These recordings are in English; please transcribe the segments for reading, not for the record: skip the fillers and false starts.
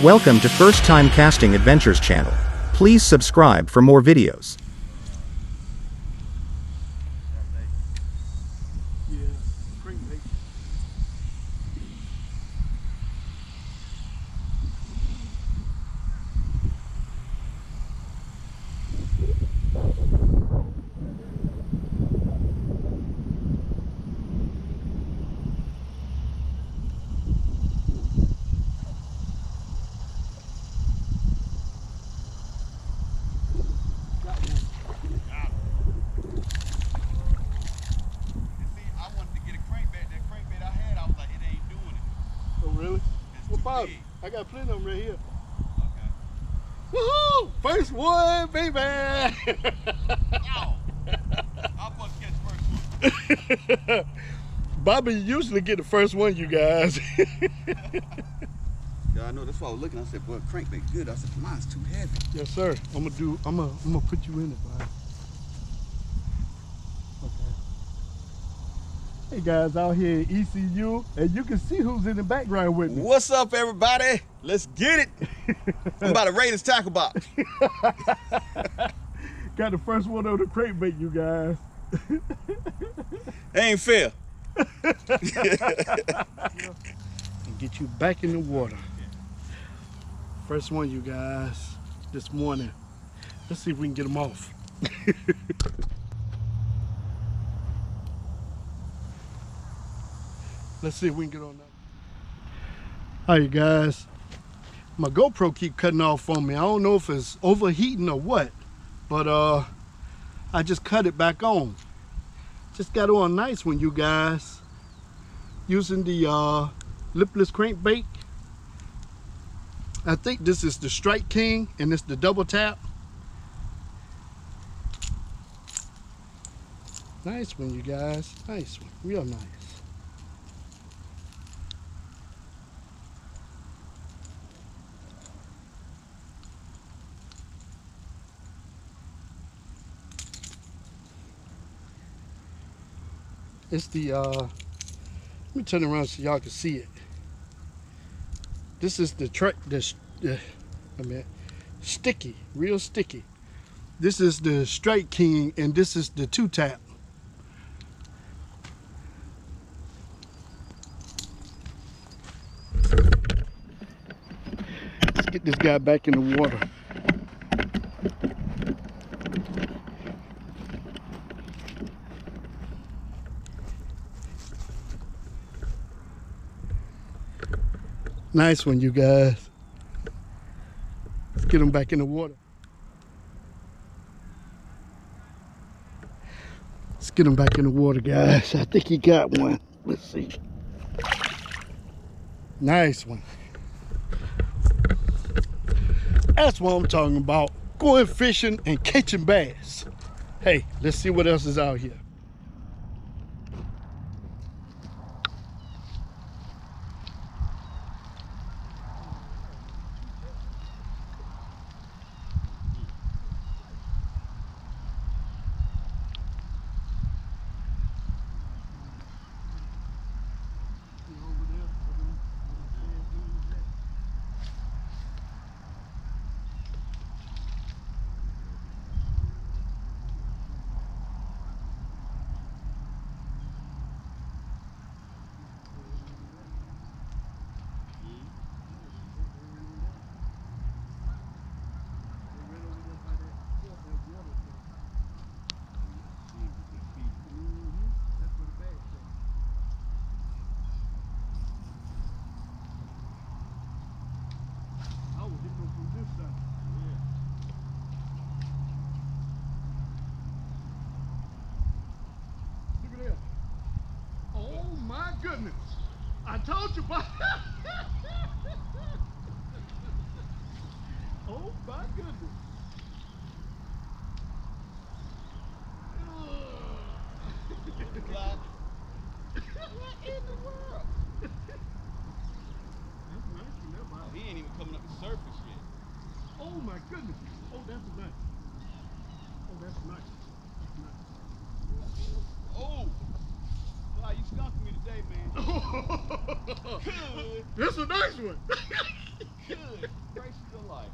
Welcome to First Time Casting Adventures channel. Please subscribe for more videos. I got plenty of them right here. Okay. Woohoo! First one, baby! I'm supposed to catch the first one. Bobby usually get the first one, you guys. Yeah, I know. That's why I was looking. I said, "Boy, crankbait good." I said, "Mine's too heavy." Yes, sir. I'm gonna put you in it, Bobby. Okay. Hey guys, out here at ECU, and you can see who's in the background with me. What's up, everybody? Let's get it. I'm about to raid this tackle box. Got the first one on the crankbait, you guys. Ain't fair. And get you back in the water. First one, you guys, this morning. Let's see if we can get them off. Let's see if we can get on that. All right, guys. My GoPro keep cutting off on me. I don't know if it's overheating or what, but I just cut it back on. Just got on a nice one, you guys. Using the lipless crankbait. I think this is the Strike King, and it's the double tap. Nice one, you guys. Nice one. Real nice. It's the let me turn around so y'all can see it. This is the sticky, real sticky. This is the Strike King, and this is the 2-tap. Let's get this guy back in the water. Nice one, you guys. Let's get him back in the water. Let's get him back in the water, guys. I think he got one. Let's see. Nice one. That's what I'm talking about. Going fishing and catching bass. Hey, let's see what else is out here. Goodness, I told you about oh my goodness. What in the world? He ain't even coming up the surface yet. Oh my goodness. Oh, that's nice. Oh, that's nice. That's nice. Oh. Wow, you skunked me today, man. This is a nice one. Good gracious of life.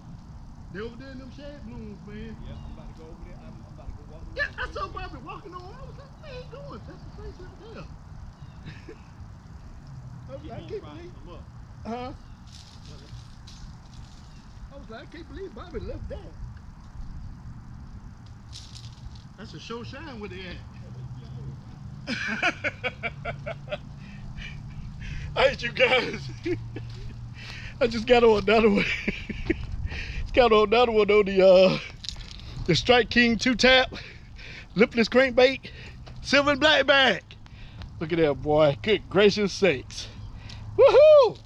They over there in them shade blooms, man. Yeah, I'm about to go over there. I'm about to go walk. Yeah, I saw Bobby walking on. I was like, where he going? That's the place right there. I can't believe. Huh? I was like, I can't believe Bobby left that. That's a show shine where they at. Alright, you guys. I just got on another one. Got on another one on the Strike King 2-tap, lipless crankbait, silver and blackback. Look at that, boy. Good gracious sakes. Woohoo!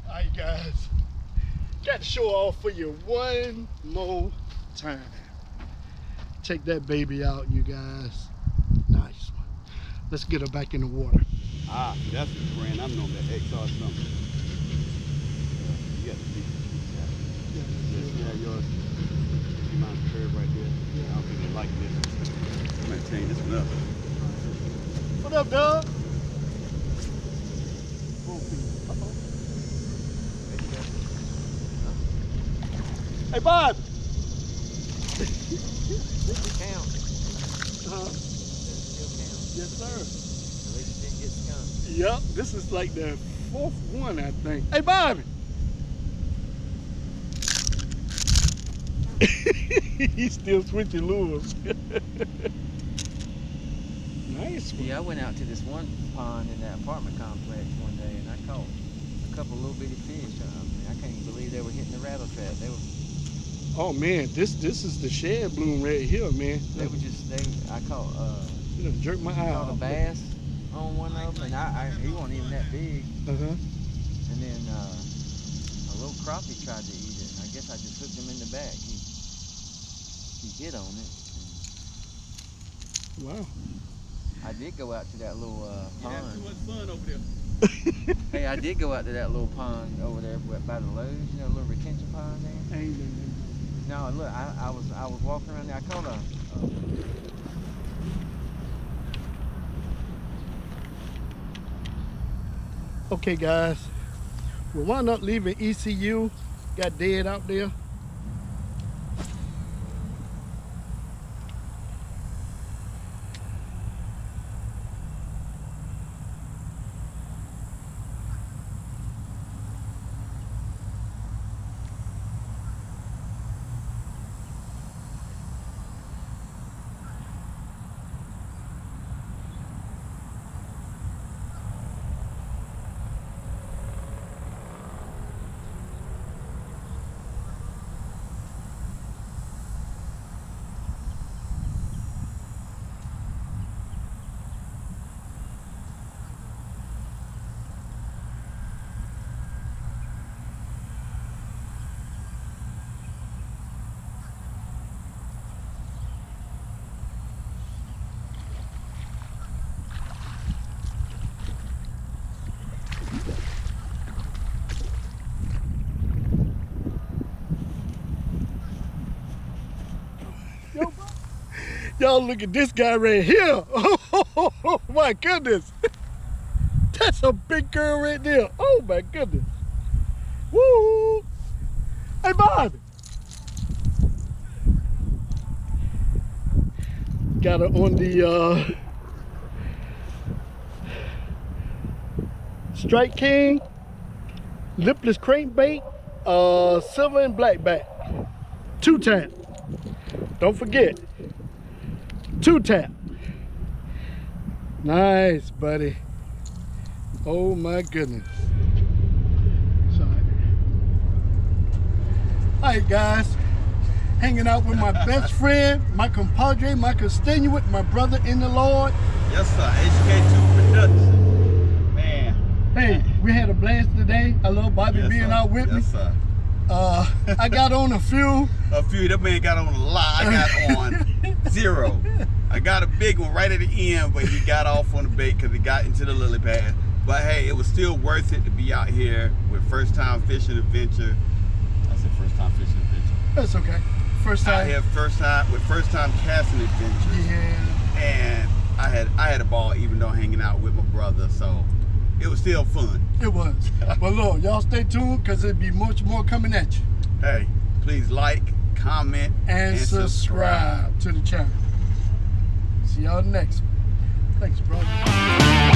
Alright, guys. Got to show off for you one more time. Check that baby out, you guys. Nice one. Let's get her back in the water. Ah, that's the brand. I know that XR something. You got the big yeah, yours. You mind the curve right there? Yeah. I don't think they like this. I'm gonna change this one up. What up, dog? Hey, Bob. Count. Still count. Yes, sir. At least you didn't get skunked. Yep, this is like the 4th one, I think. Hey, Bobby. He's still switching lures. Nice one. Yeah, I went out to this one pond in that apartment complex one day and I caught a couple little bitty fish. I mean, I can't believe they were hitting the rattle trap. They were. Oh man, this is the shed bloom right here, man. They were just I caught You done jerked my eye caught a off. bass on one of them, and he wasn't even that big. Uh-huh. And then a little crappie tried to eat it. I guess I just hooked him in the back. He hit on it. Wow. I did go out to that little You have too pond. much fun over there. Hey, I did go out to that little pond over there by the Lowe's, you know, little retention pond there. Ain't No, look, I was walking around there. I caught a Okay, guys. We wound up leaving ECU. Got dead out there. Y'all look at this guy right here. Oh my goodness. That's a big girl right there. Oh my goodness. Woo! Hey, Bobby. Got her on the Strike King, lipless crankbait, silver and blackback. 2-tap. Don't forget. 2-tap. Nice, buddy. Oh my goodness. Sorry. Alright, guys. Hanging out with my best friend, my compadre, my constituent, my brother in the Lord. Yes, sir. HK2 Production. Man. Hey, we had a blast today. I love Bobby Yes, being sir. out with me. Yes, sir. I got on a few. That man got on a lot. I got on 0. I got a big one right at the end, but he got off on the bait because he got into the lily pad. But hey, it was still worth it to be out here with first time fishing adventure. I said first time fishing adventure. That's okay. First time. Out here first time casting adventure. Yeah. And I had a ball even though hanging out with my brother. So it was still fun. It was. But look, y'all stay tuned because there'll be much more coming at you. Hey, please like, comment, And subscribe to the channel. See y'all next one. Thanks, brother.